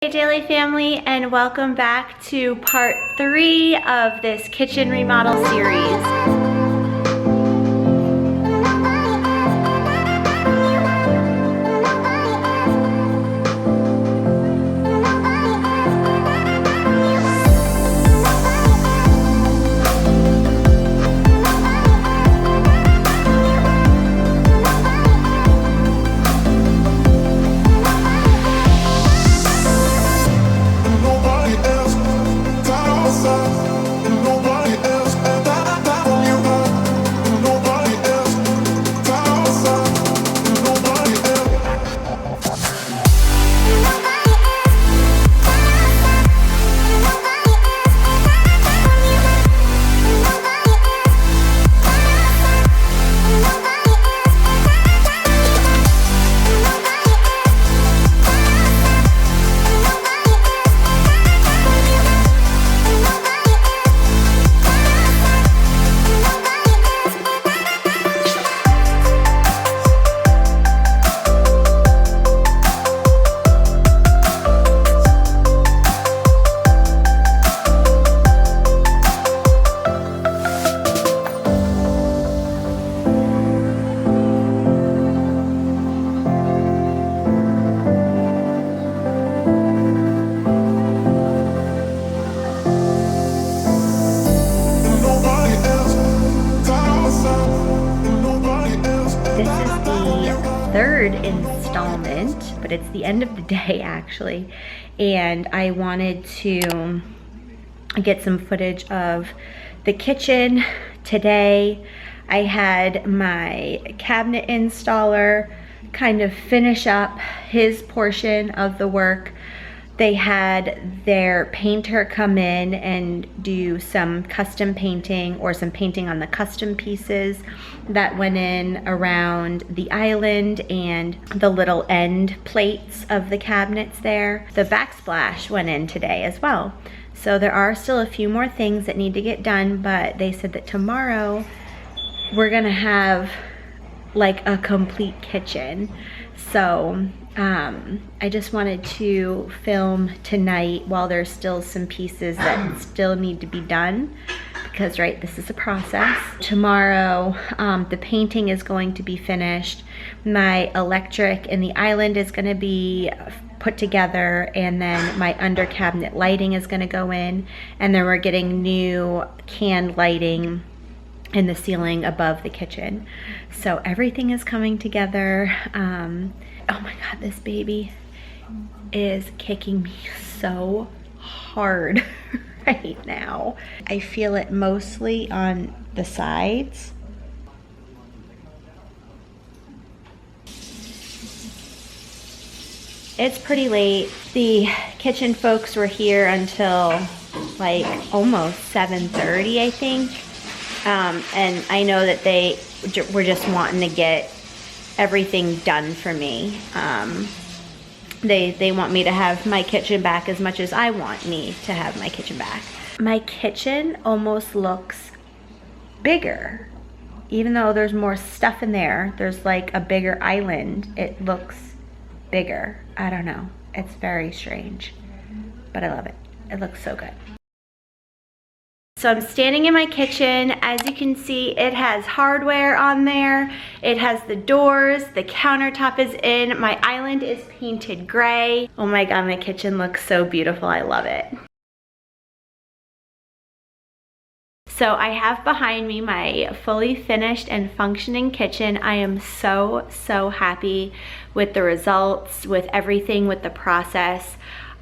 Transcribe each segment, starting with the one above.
Hey Daly family, and welcome back to part 3 of this kitchen remodel series. Third installment, but it's the end of the day actually, and I wanted to get some footage of the kitchen today. I had my cabinet installer kind of finish up his portion of the work. They had their painter come in and do some custom painting, or some painting on the custom pieces that went in around the island and the little end plates of the cabinets there. The backsplash went in today as well. So there are still a few more things that need to get done, but they said that tomorrow we're gonna have like a complete kitchen. So I just wanted to film tonight while there's still some pieces that still need to be done, because right, this is a process. Tomorrow the painting is going to be finished, my electric in the island is going to be put together, and then my under cabinet lighting is going to go in, and then we're getting new can lighting in the ceiling above the kitchen. So everything is coming together. Oh my God, this baby is kicking me so hard right now. I feel it mostly on the sides. It's pretty late. The kitchen folks were here until like almost 7:30, I think. And I know that they were just wanting to get everything done for me. They want me to have my kitchen back as much as I want me to have my kitchen back. My kitchen almost looks bigger. Even though there's more stuff in there, there's like a bigger island. It looks bigger. I don't know. It's very strange, but I love it. It looks so good. So I'm standing in my kitchen. As you can see, it has hardware on there. It has the doors, the countertop is in, my island is painted gray. Oh my God, my kitchen looks so beautiful. I love it. So I have behind me my fully finished and functioning kitchen. I am so happy with the results, with everything, with the process.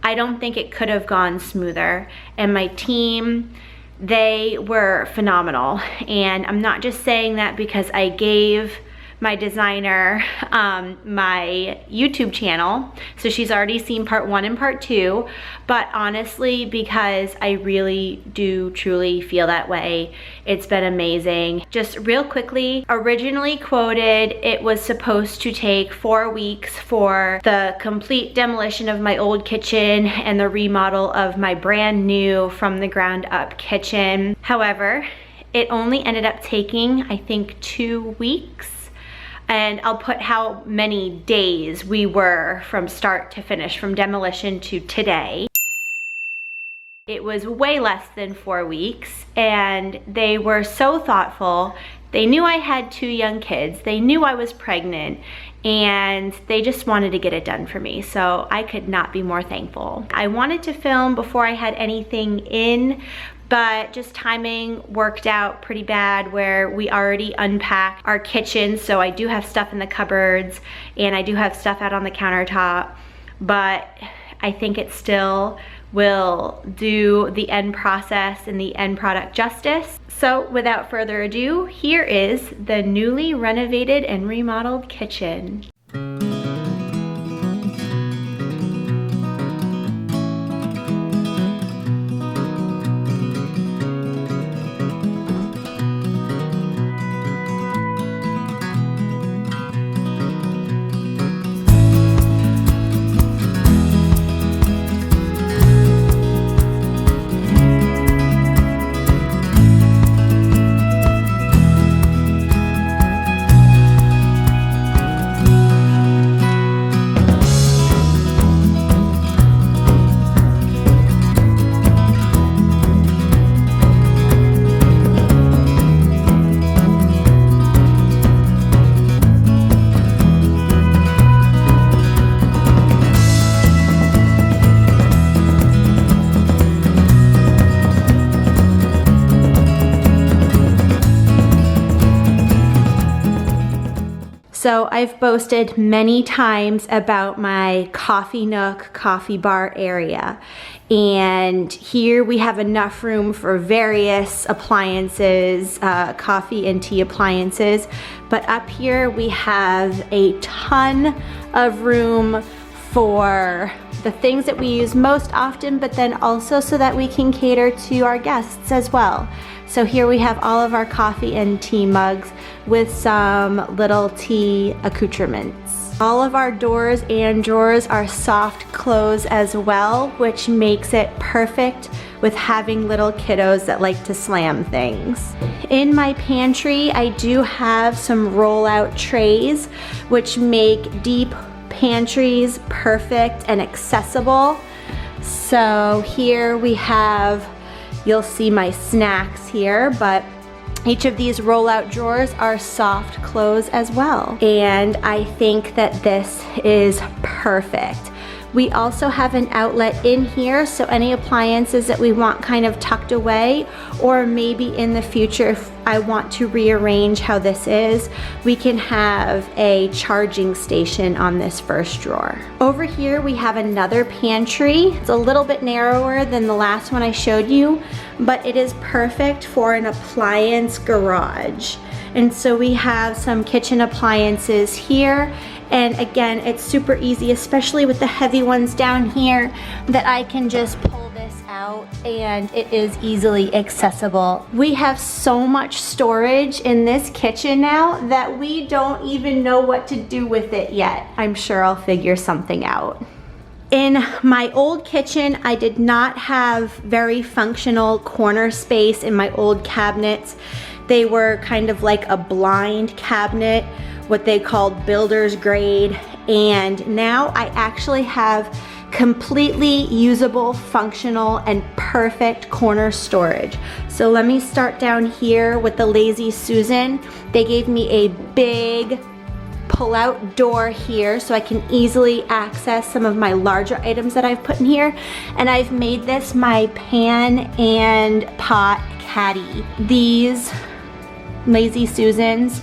I don't think it could have gone smoother. And my team, they were phenomenal. And I'm not just saying that because I gave my designer my YouTube channel, so she's already seen part 1 and part 2, but honestly, because I really do truly feel that way. It's been amazing. Just real quickly, originally quoted, it was supposed to take 4 weeks for the complete demolition of my old kitchen and the remodel of my brand new from the ground up kitchen. However, it only ended up taking, I think, 2 weeks. and I'll put how many days we were from start to finish, from demolition to today. It was way less than 4 weeks, and they were so thoughtful. They knew I had 2 young kids. They knew I was pregnant, and they just wanted to get it done for me. So I could not be more thankful. I wanted to film before I had anything in, but just timing worked out pretty bad where we already unpacked our kitchen. So I do have stuff in the cupboards, and I do have stuff out on the countertop, but I think it still will do the end process and the end product justice. So without further ado, here is the newly renovated and remodeled kitchen. So I've boasted many times about my coffee nook, coffee bar area. And here we have enough room for various appliances, coffee and tea appliances. But up here we have a ton of room for the things that we use most often, but then also so that we can cater to our guests as well. So here we have all of our coffee and tea mugs with some little tea accoutrements. All of our doors and drawers are soft close as well, which makes it perfect with having little kiddos that like to slam things. In my pantry, I do have some roll-out trays, which make deep pantries perfect and accessible. So here we have, you'll see my snacks here, but each of these roll-out drawers are soft close as well. And I think that this is perfect. We also have an outlet in here, so any appliances that we want kind of tucked away, or maybe in the future if I want to rearrange how this is, we can have a charging station on this first drawer. Over here we have another pantry. It's a little bit narrower than the last one I showed you, but it is perfect for an appliance garage. And so we have some kitchen appliances here. And again, it's super easy, especially with the heavy ones down here, that I can just pull this out and it is easily accessible. We have so much storage in this kitchen now that we don't even know what to do with it yet. I'm sure I'll figure something out. In my old kitchen, I did not have very functional corner space in my old cabinets. They were kind of like a blind cabinet, what they called builder's grade, and now I actually have completely usable, functional, and perfect corner storage. So let me start down here with the Lazy Susan. They gave me a big pull-out door here so I can easily access some of my larger items that I've put in here, and I've made this my pan and pot caddy. These Lazy Susans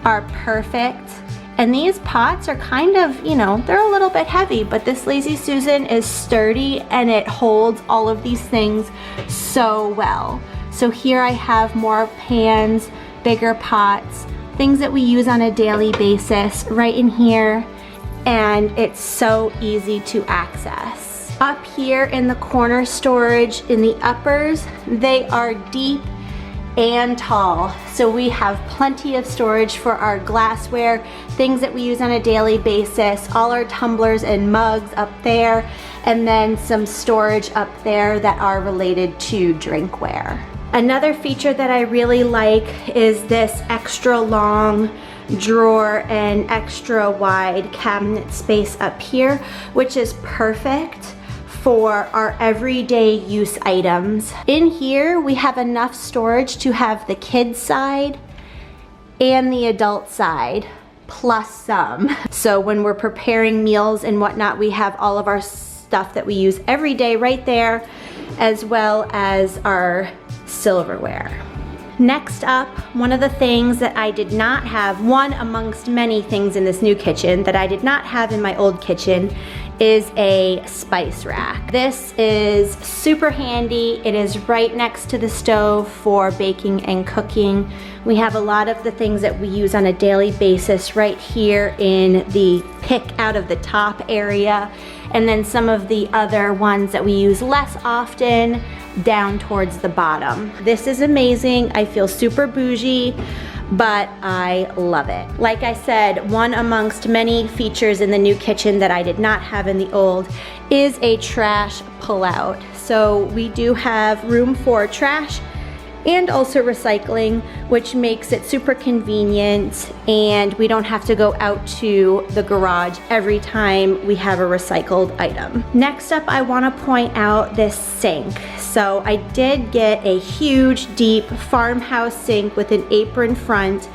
are perfect, and these pots are kind of, you know, they're a little bit heavy, but this Lazy Susan is sturdy and it holds all of these things so well. So here I have more pans, bigger pots, things that we use on a daily basis right in here, and it's so easy to access. Up here in the corner storage in the uppers, they are deep and tall, so we have plenty of storage for our glassware, things that we use on a daily basis, all our tumblers and mugs up there, and then some storage up there that are related to drinkware. Another feature that I really like is this extra long drawer and extra wide cabinet space up here, which is perfect for our everyday use items. In here, we have enough storage to have the kids side and the adult side, plus some. So when we're preparing meals and whatnot, we have all of our stuff that we use every day right there, as well as our silverware. Next up, one of the things that I did not have, one amongst many things in this new kitchen that I did not have in my old kitchen, is a spice rack. This is super handy. It is right next to the stove for baking and cooking. We have a lot of the things that we use on a daily basis right here in the pick out of the top area, and then some of the other ones that we use less often down towards the bottom. This is amazing. I feel super bougie, but I love it. Like I said, one amongst many features in the new kitchen that I did not have in the old is a trash pullout. So we do have room for trash and also recycling, which makes it super convenient, and we don't have to go out to the garage every time we have a recycled item. Next up, I want to point out this sink. So I did get a huge, deep farmhouse sink with an apron front,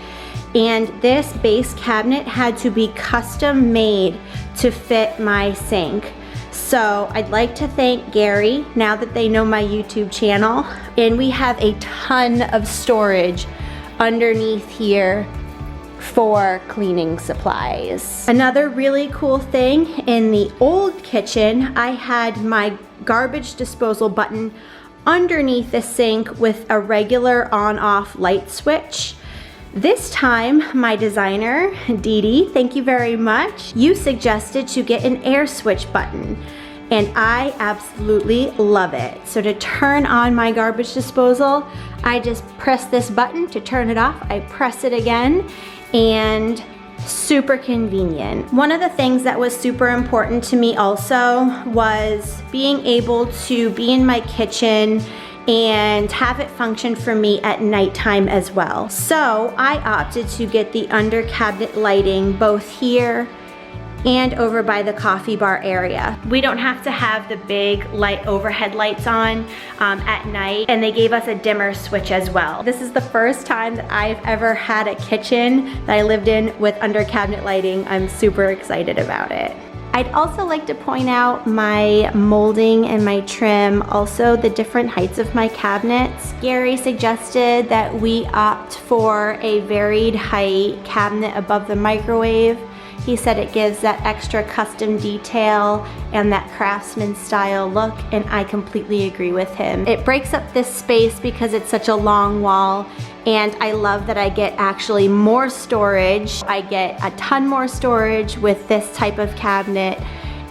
and this base cabinet had to be custom made to fit my sink. So I'd like to thank Gary, now that they know my YouTube channel, and we have a ton of storage underneath here for cleaning supplies. Another really cool thing, in the old kitchen, I had my garbage disposal button underneath the sink with a regular on-off light switch. This time, my designer, Daly, thank you very much, you suggested to get an air switch button, and I absolutely love it. So to turn on my garbage disposal, I just press this button. To turn it off, I press it again, and super convenient. One of the things that was super important to me also was being able to be in my kitchen and have it function for me at nighttime as well. So I opted to get the under cabinet lighting both here and over by the coffee bar area. We don't have to have the big light overhead lights on at night, and they gave us a dimmer switch as well. This is the first time that I've ever had a kitchen that I lived in with under cabinet lighting. I'm super excited about it. I'd also like to point out my molding and my trim, also the different heights of my cabinets. Gary suggested that we opt for a varied height cabinet above the microwave. He said it gives that extra custom detail and that craftsman style look, and I completely agree with him. It breaks up this space because it's such a long wall, and I love that I get actually more storage. I get a ton more storage with this type of cabinet,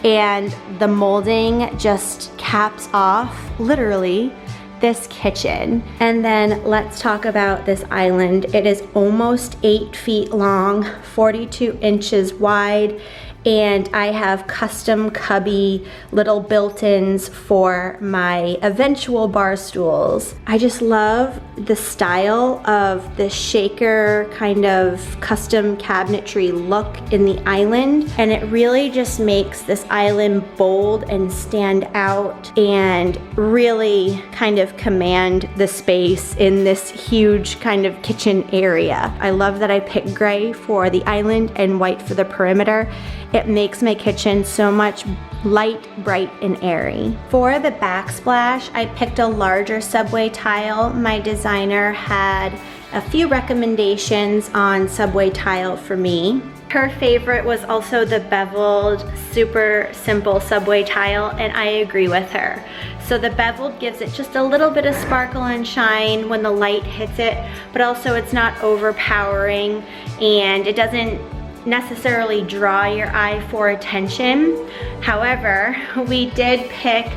and the molding just caps off, literally, this kitchen. And then let's talk about this island. It is almost 8 feet long, 42 inches wide, and I have custom cubby little built-ins for my eventual bar stools. I just love the style of the shaker kind of custom cabinetry look in the island, and it really just makes this island bold and stand out and really kind of command the space in this huge kind of kitchen area. I love that I picked gray for the island and white for the perimeter. It makes my kitchen so much light, bright, and airy. For the backsplash, I picked a larger subway tile. My designer had a few recommendations on subway tile for me. Her favorite was also the beveled, super simple subway tile, and I agree with her. So the beveled gives it just a little bit of sparkle and shine when the light hits it, but also it's not overpowering, and it doesn't necessarily draw your eye for attention. However, we did pick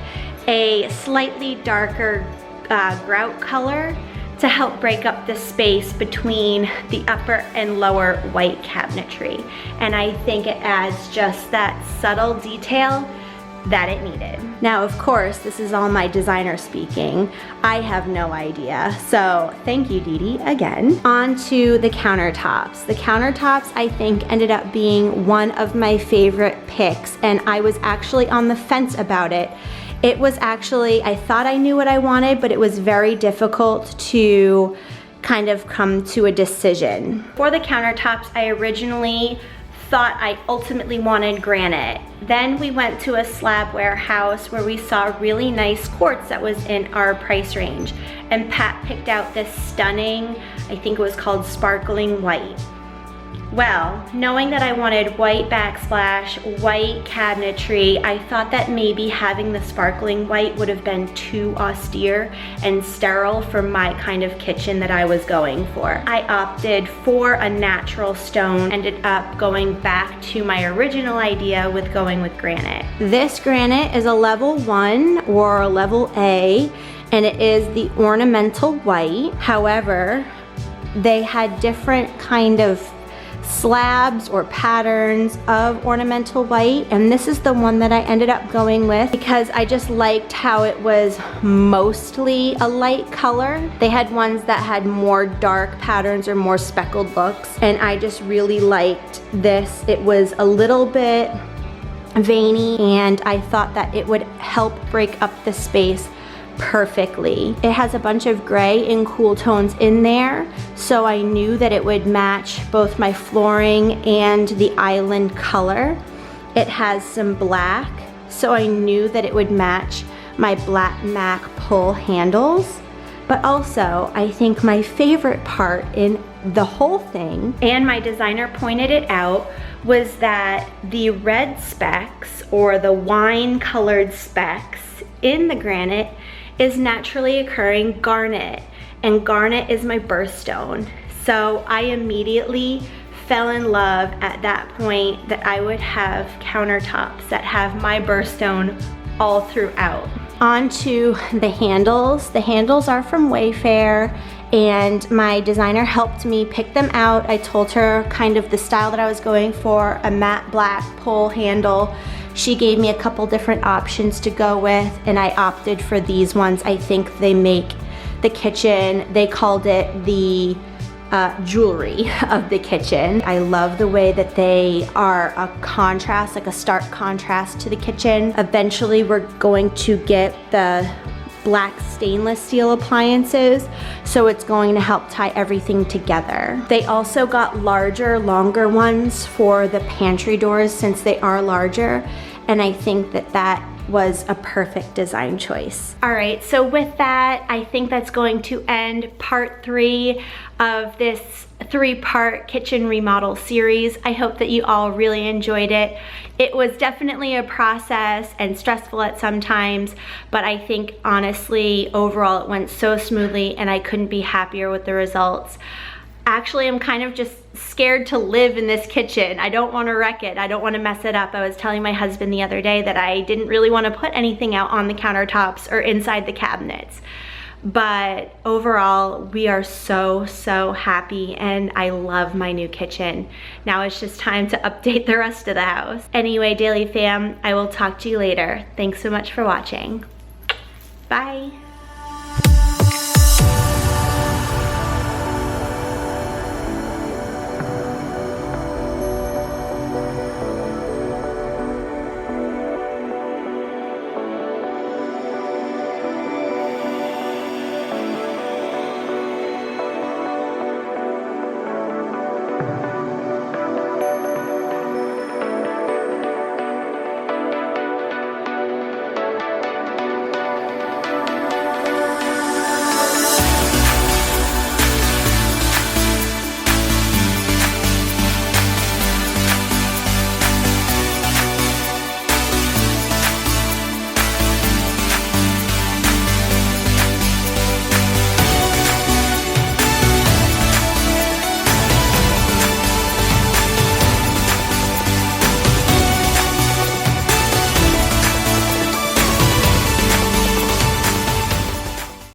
a slightly darker grout color to help break up the space between the upper and lower white cabinetry. And I think it adds just that subtle detail that it needed. Now, of course, this is all my designer speaking. I have no idea. So thank you, Dee Dee, again. On to the countertops. The countertops, I think, ended up being one of my favorite picks, and I was actually on the fence about it. It was actually, I thought I knew what I wanted, but it was very difficult to kind of come to a decision. For the countertops, I originally thought I ultimately wanted granite. Then we went to a slab warehouse where we saw really nice quartz that was in our price range. And Pat picked out this stunning, I think it was called sparkling white. Well, knowing that I wanted white backsplash, white cabinetry, I thought that maybe having the sparkling white would have been too austere and sterile for my kind of kitchen that I was going for. I opted for a natural stone, ended up going back to my original idea with going with granite. This granite is a level 1 or a level A, and it is the ornamental white. However, they had different kind of slabs or patterns of ornamental white, and this is the one that I ended up going with because I just liked how it was mostly a light color. They had ones that had more dark patterns or more speckled looks, and I just really liked this. It was a little bit veiny, and I thought that it would help break up the space perfectly. It has a bunch of gray and cool tones in there, so I knew that it would match both my flooring and the island color. It has some black, so I knew that it would match my black MAC pull handles. But also, I think my favorite part in the whole thing, and my designer pointed it out, was that the red specks or the wine colored specks in the granite is naturally occurring garnet, and garnet is my birthstone. So I immediately fell in love at that point that I would have countertops that have my birthstone all throughout. On to the handles. The handles are from Wayfair, and my designer helped me pick them out. I told her kind of the style that I was going for, a matte black pull handle. She gave me a couple different options to go with, and I opted for these ones. I think they make the kitchen, they called it the jewelry of the kitchen. I love the way that they are a contrast, like a stark contrast to the kitchen. Eventually we're going to get the black stainless steel appliances, so it's going to help tie everything together. They also got larger, longer ones for the pantry doors since they are larger, and I think that that was a perfect design choice. All right, so with that, I think that's going to end part 3 of this 3-part kitchen remodel series. I hope that you all really enjoyed it. It was definitely a process and stressful at some times, but I think honestly, overall it went so smoothly and I couldn't be happier with the results. Actually, I'm kind of just scared to live in this kitchen. I don't want to wreck it. I don't want to mess it up. I was telling my husband the other day that I didn't really want to put anything out on the countertops or inside the cabinets. But overall, we are so happy, and I love my new kitchen. Now it's just time to update the rest of the house. Anyway, Daly fam, I will talk to you later. Thanks so much for watching. Bye.